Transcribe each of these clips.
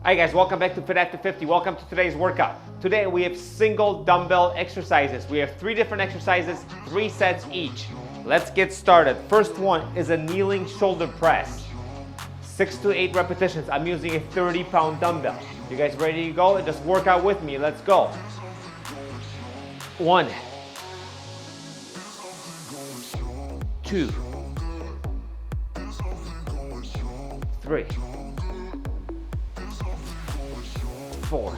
Hi guys, welcome back to Fit After 50. Welcome to today's workout. Today we have single dumbbell exercises. We have 3 different exercises, 3 sets each. Let's get started. First one is a kneeling shoulder press. 6 to 8 repetitions. I'm using a 30-pound dumbbell. You guys ready to go? Just work out with me. Let's go. 1, 2, 3, 4,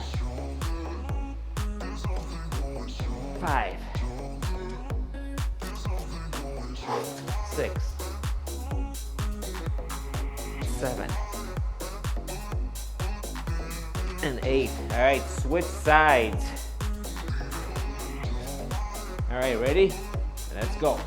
5, 6, 7, and 8. All right, switch sides. All right, ready? Let's go.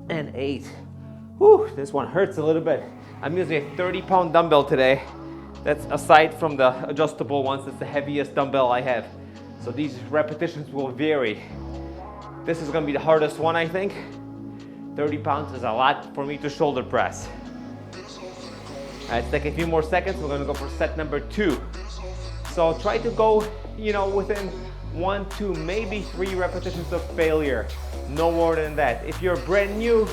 And 8. Whew, this one hurts a little bit. I'm using a 30-pound dumbbell today. That's aside from the adjustable ones, that's the heaviest dumbbell I have. So these repetitions will vary. This is gonna be the hardest one, I think. 30 pounds is a lot for me to shoulder press. All right, let's take a few more seconds. We're gonna go for set number 2. So try to go, within 1, 2, maybe 3 repetitions of failure. No more than that. If you're brand new,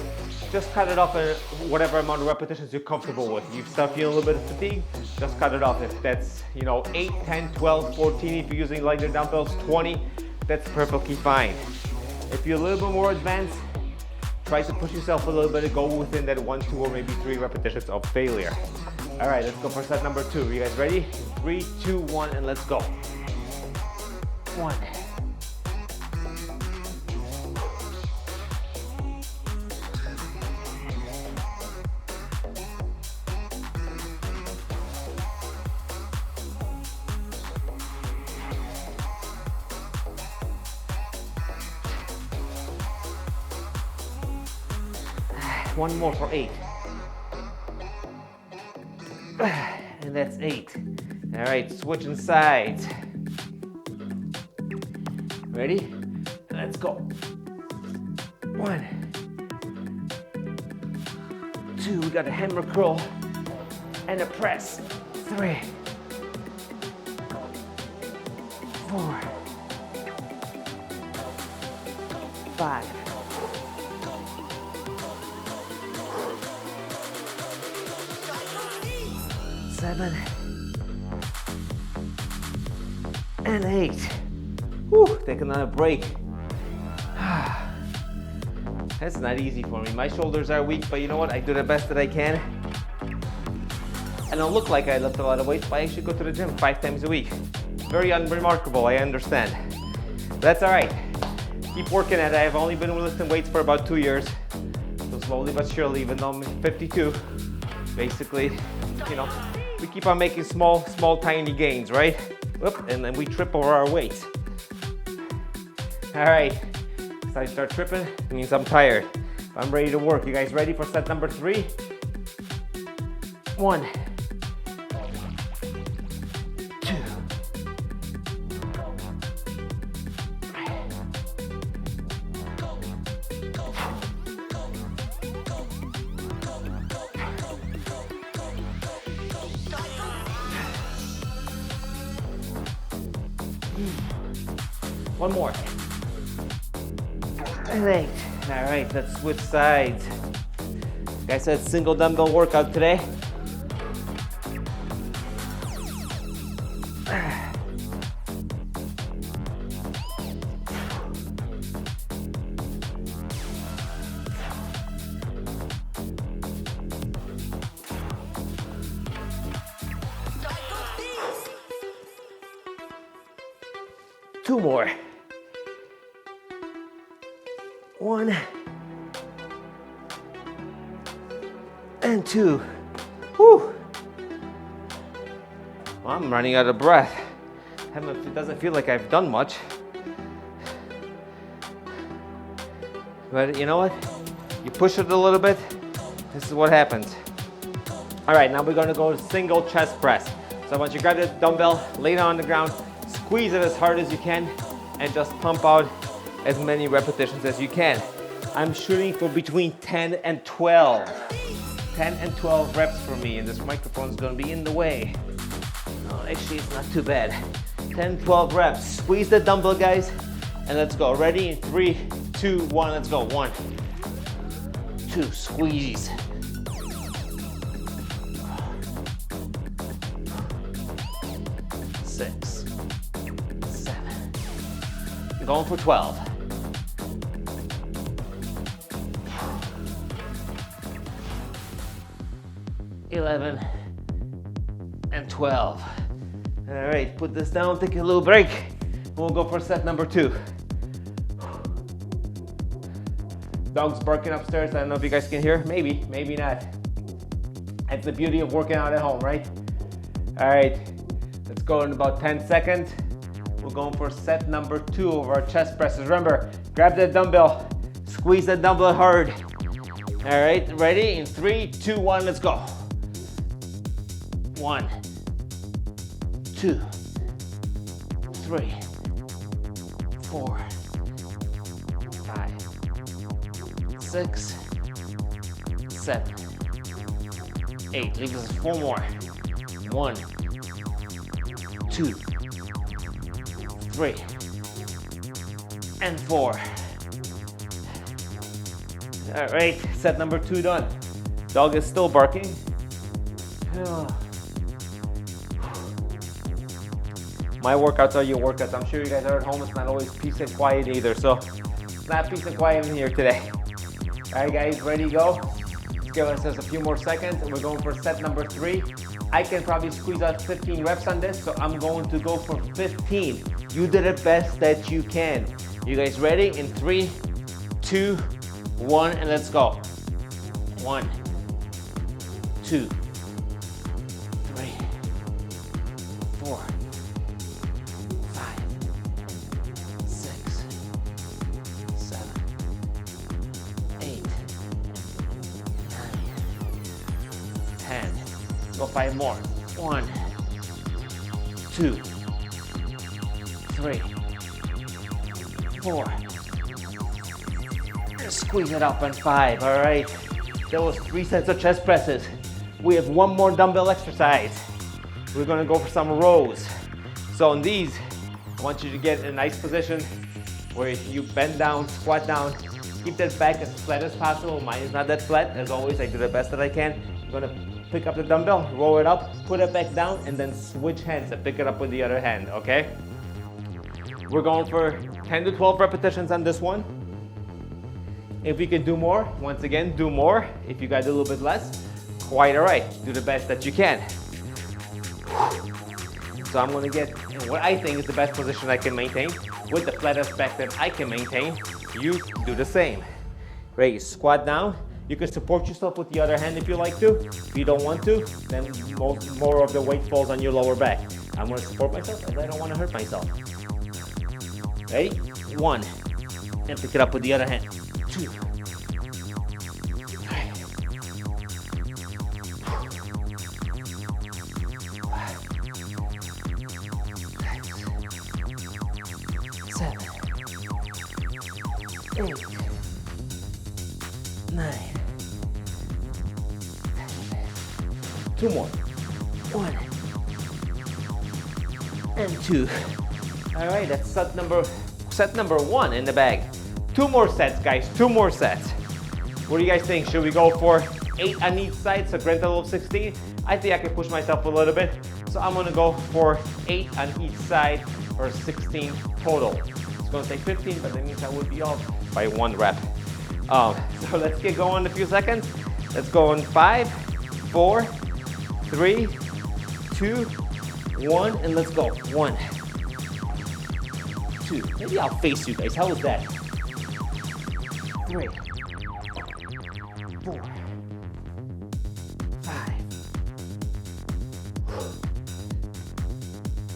just cut it off at whatever amount of repetitions you're comfortable with. You start feeling a little bit of fatigue, just cut it off. If that's 8, 10, 12, 14, if you're using lighter dumbbells, 20, that's perfectly fine. If you're a little bit more advanced, try to push yourself a little bit and go within that 1, 2, or maybe 3 repetitions of failure. All right, let's go for set number 2. Are you guys ready? 3, 2, 1, and let's go. 1, 1 more for 8. And that's 8. All right, switching sides. Ready? Let's go. 1, 2, we got a hammer curl and a press. 3, 4, 5, 7, and 8. Whew, take another break. That's not easy for me. My shoulders are weak, but you know what? I do the best that I can. I don't look like I lift a lot of weights, but I actually go to the gym 5 times a week. Very unremarkable, I understand. But that's all right. Keep working at it. I've only been lifting weights for about 2 years. So slowly but surely, even though I'm 52, basically, we keep on making small, tiny gains, right? Whoop, and then we trip over our weight. All right, so I start tripping, it means I'm tired. I'm ready to work. You guys ready for set number 3? 1, 2, 1 more. And 8. All right, let's switch sides. Like I said, single dumbbell workout today. Two more. 1 and 2. Whew. Well, I'm running out of breath. It doesn't feel like I've done much. But you know what? You push it a little bit, this is what happens. All right, now we're gonna go to single chest press. So I want you to grab the dumbbell, lay it on the ground, squeeze it as hard as you can, and just pump out as many repetitions as you can. I'm shooting for between 10 and 12. 10 and 12 reps for me, and this microphone's gonna be in the way. Oh, actually, it's not too bad. 10, 12 reps. Squeeze the dumbbell, guys, and let's go. Ready? In 3, 2, 1, let's go. 1, 2, squeeze. 6, 7. You're going for 12. 11 and 12. All right, put this down, take a little break. We'll go for set number 2. Dog's barking upstairs. I don't know if you guys can hear. Maybe, maybe not. That's the beauty of working out at home, right? All right, let's go in about 10 seconds. We're going for set number 2 of our chest presses. Remember, grab that dumbbell, squeeze that dumbbell hard. All right, ready? In 3, 2, 1, let's go. 1, 2, 3, 4, 5, 6, 7, 8. Leave us 4 more. 1, 2, 3, and 4. All right, set number 2 done. Dog is still barking. My workouts are your workouts. I'm sure you guys are at home. It's not always peace and quiet either. So it's not peace and quiet in here today. All right, guys, ready to go? Let's give us just a few more seconds, and we're going for set number 3. I can probably squeeze out 15 reps on this, so I'm going to go for 15. You did the best that you can. You guys ready? In 3, 2, 1, and let's go. 1, 2, 3, 4, 5, 6, 7, 8, 9, 10. Go 5 more. 1, 2, 3, 4. Squeeze it up on 5. All right. That was 3 sets of chest presses. We have 1 more dumbbell exercise. We're gonna go for some rows. So on these, I want you to get in a nice position where you bend down, squat down, keep that back as flat as possible. Mine is not that flat. As always, I do the best that I can. I'm gonna pick up the dumbbell, roll it up, put it back down, and then switch hands and pick it up with the other hand, okay? We're going for 10 to 12 repetitions on this one. If you can do more, once again, do more. If you got a little bit less, quite all right. Do the best that you can. So I'm gonna get in what I think is the best position I can maintain with the flattest back that I can maintain. You do the same. Ready, squat down. You can support yourself with the other hand if you like to. If you don't want to, then more of the weight falls on your lower back. I'm gonna support myself as I don't wanna hurt myself. Ready? 1, and pick it up with the other hand. 2, 3, 7, 8, 9. 2 more. 1 and 2. All right, that's set number 1 in the bag. 2 more sets, guys. 2 more sets. What do you guys think? Should we go for 8 on each side, so grand total of 16? I think I can push myself a little bit, so I'm gonna go for 8 on each side or 16 total. It's gonna take 15, but that means I would be off by 1 rep. So let's get going in a few seconds. Let's go in 5, 4, 3, 2, 1, and let's go. 1, 2. Maybe I'll face you guys. How is that? 3, 4, 5,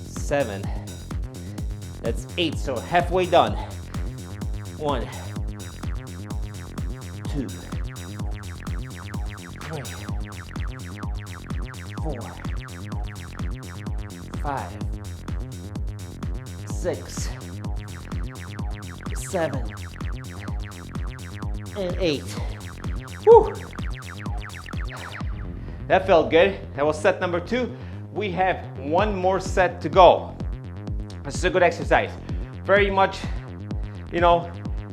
7, That's 8, so halfway done. 1, 2, 3, 4, 5, 6, 7, and 8. Whew. That felt good. That was set number 2. We have one more set to go. This is a good exercise. Very much,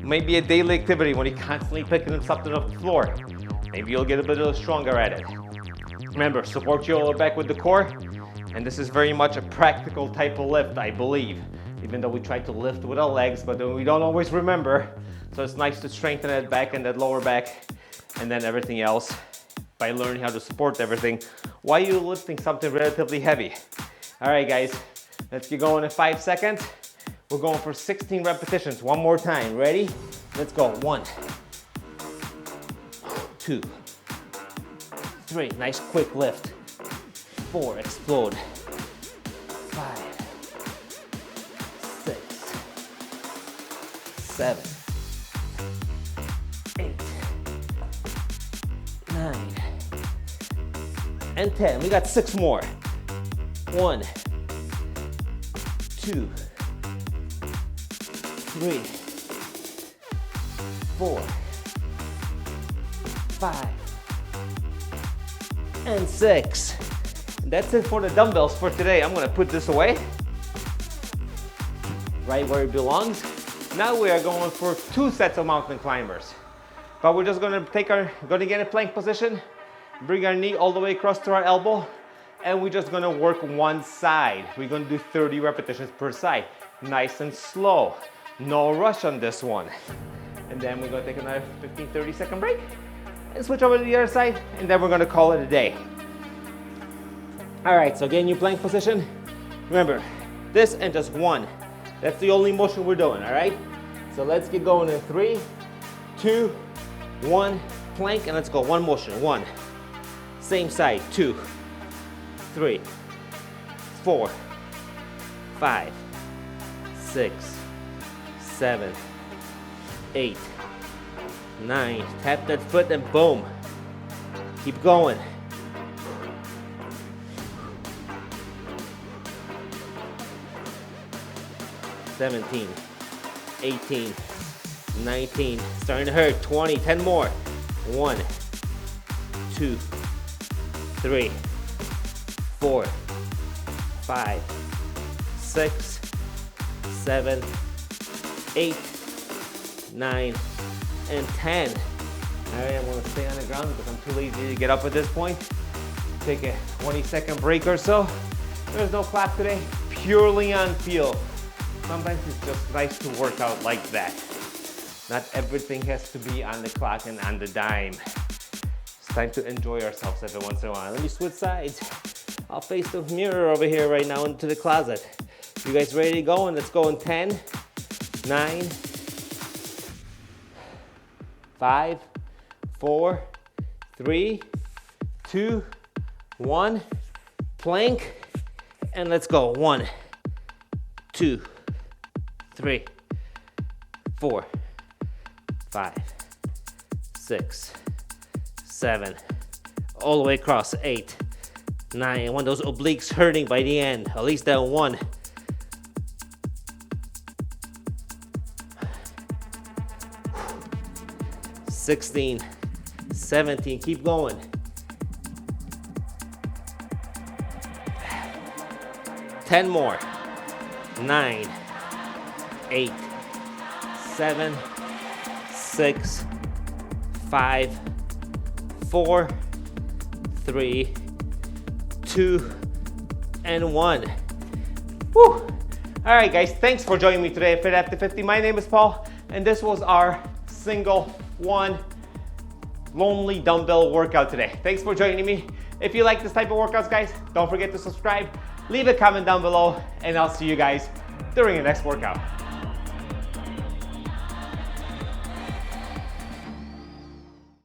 maybe a daily activity when you're constantly picking up something off the floor. Maybe you'll get a bit stronger at it. Remember, support your lower back with the core. And this is very much a practical type of lift, I believe. Even though we try to lift with our legs, but then we don't always remember. So it's nice to strengthen that back and that lower back, and then everything else by learning how to support everything while you're lifting something relatively heavy. All right, guys, let's get going in 5 seconds. We're going for 16 repetitions. One more time. Ready? Let's go. 1, 2, 3. Nice quick lift. 4. Explode. 5, 6, 7, 8, 9, and 10. We got 6 more. 1, 2, 3, 4, 5, and 6. And that's it for the dumbbells for today. I'm gonna put this away right where it belongs. Now we are going for 2 sets of mountain climbers. But we're just gonna get in a plank position, bring our knee all the way across to our elbow, and we're just gonna work one side. We're gonna do 30 repetitions per side. Nice and slow. No rush on this one. And then we're gonna take another 15-30 second break and switch over to the other side, and then we're gonna call it a day. All right, so get in your plank position. Remember, this and just 1. That's the only motion we're doing, all right? So let's get going in 3, 2, 1, plank, and let's go. 1 motion, 1. Same side, 2, 3, 4, 5, 6, 7, 8, 9. Tap that foot and boom. Keep going. 17, 18, 19, starting to hurt. 20, 10 more. 1, 2, 3, 4, 5, 6, 7, 8, 9, and 10. All right, I'm gonna stay on the ground because I'm too lazy to get up at this point. Take a 20-second break or so. There's no clap today, purely on feel. Sometimes it's just nice to work out like that. Not everything has to be on the clock and on the dime. It's time to enjoy ourselves every once in a while. Let me switch sides. I'll face the mirror over here right now into the closet. You guys ready to go? And let's go in 10, 9, 5, 4, 3, 2, 1. Plank. And let's go. 1, 2, 3, 4, 5, 6, 7, all the way across. 8, 9. I want those obliques hurting by the end. At least that 1. 16, 17. Keep going. 10 more. 9, 8, 7, 6, 5, 4, 3, 2, and 1. Whew. All right, guys, thanks for joining me today at Fit After 50. My name is Paul, and this was our single 1 lonely dumbbell workout today. Thanks for joining me. If you like this type of workouts, guys, don't forget to subscribe, leave a comment down below, and I'll see you guys during the next workout.